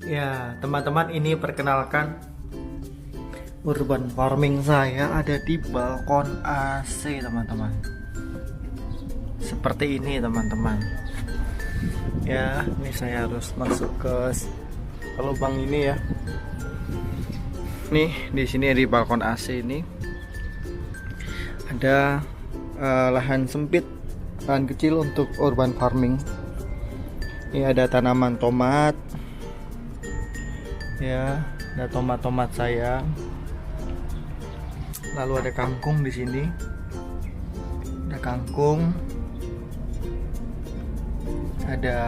Ya, teman-teman, ini perkenalkan urban farming saya ada di balkon AC, teman-teman. Seperti ini, teman-teman. Ya, ini saya harus masuk ke lubang ini ya. Nih, di sini di balkon AC ini ada lahan sempit, lahan kecil untuk urban farming. Ini ada tanaman tomat. Ya, ada tomat saya. Lalu ada kangkung di sini. Ada kangkung. Ada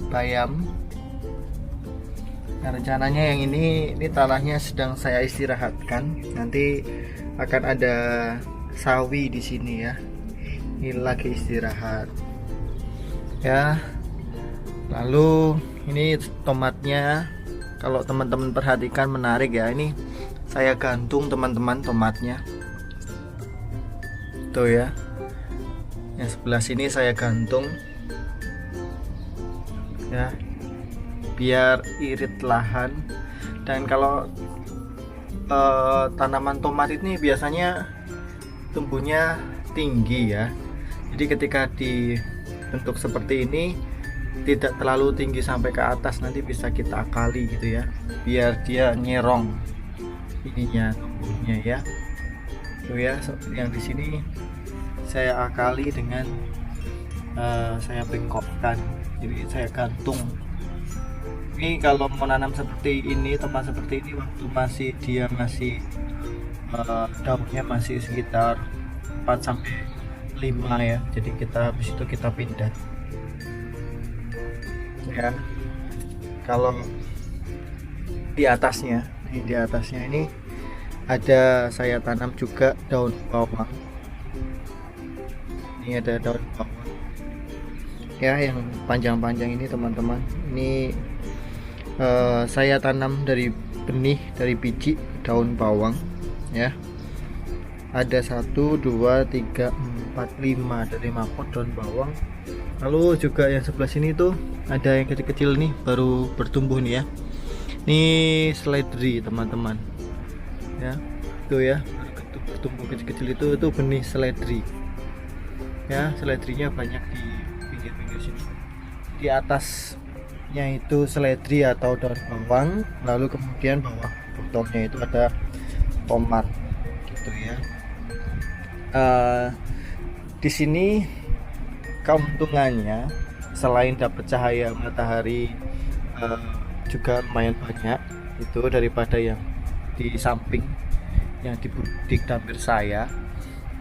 bayam. Nah, rencananya yang ini tanahnya sedang saya istirahatkan. Nanti akan ada sawi di sini ya. Ini lagi istirahat. Ya. Lalu ini tomatnya. Kalau teman-teman perhatikan menarik ya, ini saya gantung teman-teman tomatnya. Tuh ya. Yang sebelah sini saya gantung. Ya. Biar irit lahan. Dan kalau tanaman tomat ini biasanya tumbuhnya tinggi ya. Jadi ketika dibentuk seperti ini tidak terlalu tinggi sampai ke atas, nanti bisa kita akali gitu ya, biar dia nyerong ininya tumbuhnya ya. Tuh ya, yang di sini saya akali dengan saya bengkokkan, jadi saya gantung. Ini kalau mau nanam seperti ini, tempat seperti ini, waktu dia masih daunnya masih sekitar 4 sampai 5 ya. Jadi habis itu kita pindah. Ya, kalau di atasnya ini ada saya tanam juga daun bawang. Ini ada daun bawang ya, yang panjang-panjang ini teman-teman. Ini saya tanam dari benih, dari biji daun bawang ya. Ada 1, 2, 3, 4, 5, ada 5 pot daun bawang. Lalu juga yang sebelah sini tuh ada yang kecil-kecil nih, baru bertumbuh nih ya. Ini seledri teman-teman. Ya, tuh ya, bertumbuh kecil-kecil itu benih seledri. Ya, seledrinya banyak di pinggir-pinggir sini. Di atasnya itu seledri atau daun bawang, lalu kemudian bawah potongnya itu ada tomat gitu ya. Di sini keuntungannya selain dapat cahaya matahari juga lumayan banyak itu daripada yang di samping yang di dapur saya.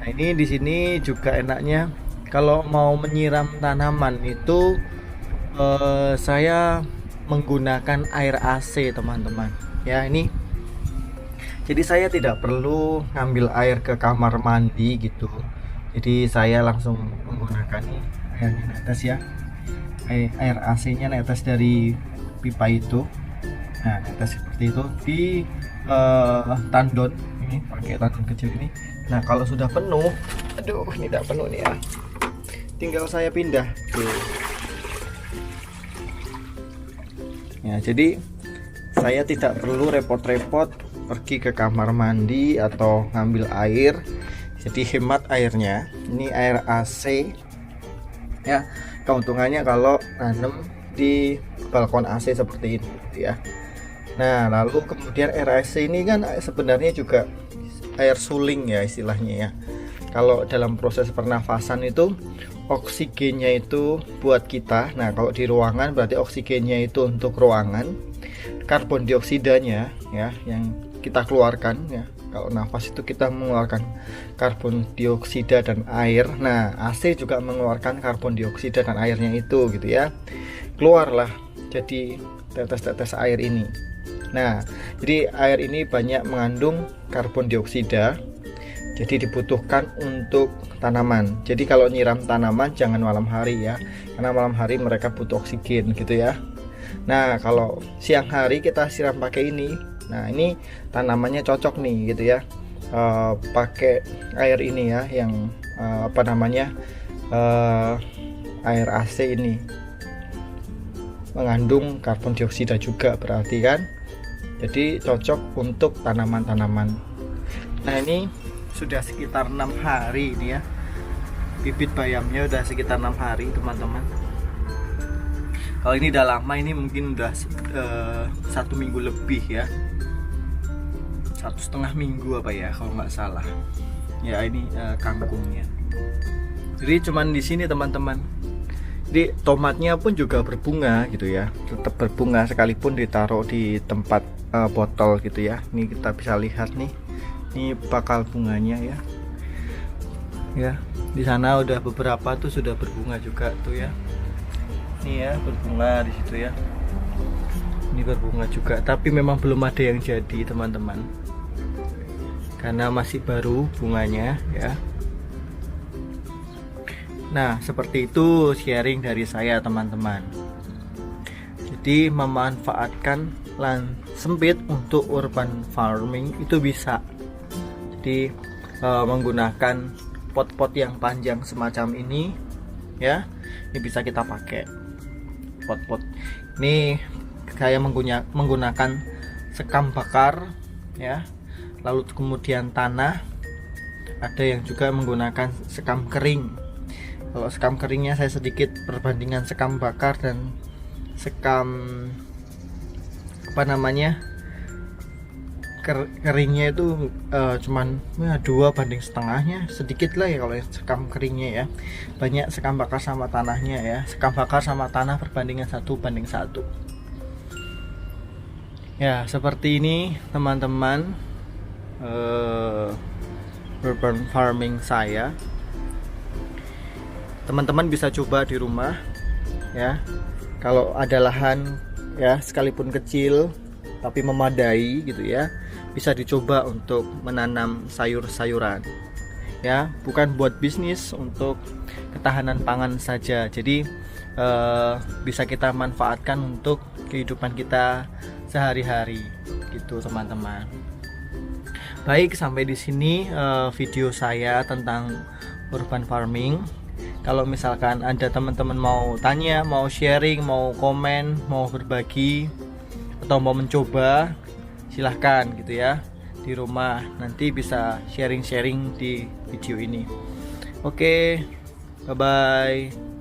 Nah, ini di sini juga enaknya kalau mau menyiram tanaman itu saya menggunakan air AC teman-teman. Ya, ini jadi saya tidak perlu ngambil air ke kamar mandi gitu. Jadi saya langsung menggunakan airnya netes ya, air AC-nya netes dari pipa itu. Nah, netes seperti itu di tandon ini, pakai tandon kecil ini. Nah, kalau sudah penuh, aduh ini tidak penuh nih ya, tinggal saya pindah tuh. Ya, jadi saya tidak perlu repot-repot pergi ke kamar mandi atau ngambil air. Jadi hemat airnya. Ini air AC ya. Keuntungannya kalau nanam di balkon AC seperti ini gitu ya. Nah, lalu kemudian air AC ini kan sebenarnya juga air suling ya istilahnya ya. Kalau dalam proses pernafasan itu oksigennya itu buat kita. Nah, kalau di ruangan berarti oksigennya itu untuk ruangan. Karbon dioksidanya ya yang kita keluarkan ya. Kalau nafas itu kita mengeluarkan karbon dioksida dan air. Nah, AC juga mengeluarkan karbon dioksida dan airnya itu gitu ya. Keluarlah jadi tetes-tetes air ini. Nah, jadi air ini banyak mengandung karbon dioksida. Jadi dibutuhkan untuk tanaman. Jadi kalau nyiram tanaman jangan malam hari ya. Karena malam hari mereka butuh oksigen gitu ya. Nah, kalau siang hari kita siram pakai ini. Nah, ini tanamannya cocok nih gitu ya, pakai air ini ya, yang air AC ini. mengandung karbon dioksida juga berarti kan. Jadi cocok untuk tanaman-tanaman. Nah ini sudah sekitar 6 hari ini ya, bibit bayamnya udah sekitar 6 hari teman-teman. Kalau ini udah lama, ini mungkin udah 1 minggu lebih ya, 1,5 minggu apa ya kalau nggak salah ya. Ini kangkungnya. Jadi cuman di sini teman-teman. Jadi tomatnya pun juga berbunga gitu ya, tetap berbunga sekalipun ditaruh di tempat botol gitu ya. Ini kita bisa lihat nih, ini bakal bunganya ya. Ya, di sana udah beberapa tuh sudah berbunga juga tuh ya. Ini ya berbunga di situ ya. Ini berbunga juga, tapi memang belum ada yang jadi teman-teman, karena masih baru bunganya ya. Nah seperti itu sharing dari saya teman-teman. Jadi memanfaatkan lahan sempit untuk urban farming itu bisa. Jadi menggunakan pot-pot yang panjang semacam ini ya, ini bisa kita pakai pot-pot. Ini saya menggunakan sekam bakar ya, lalu kemudian tanah. Ada yang juga menggunakan sekam kering. Kalau sekam keringnya saya sedikit perbandingan sekam bakar dan sekam apa namanya keringnya itu cuman 2:1/2 sedikit lah ya kalau sekam keringnya ya. Banyak sekam bakar sama tanahnya ya. Sekam bakar sama tanah perbandingan 1:1. Ya seperti ini teman-teman, urban farming saya. Teman-teman bisa coba di rumah ya. Kalau ada lahan ya sekalipun kecil tapi memadai gitu ya, bisa dicoba untuk menanam sayur-sayuran ya, bukan buat bisnis, untuk ketahanan pangan saja. Jadi bisa kita manfaatkan untuk kehidupan kita sehari-hari gitu teman-teman. Baik, sampai di sini video saya tentang urban farming. Kalau misalkan ada teman-teman mau tanya, mau sharing, mau komen, mau berbagi, atau mau mencoba, silahkan gitu ya di rumah. Nanti bisa sharing-sharing di video ini. Oke, bye-bye.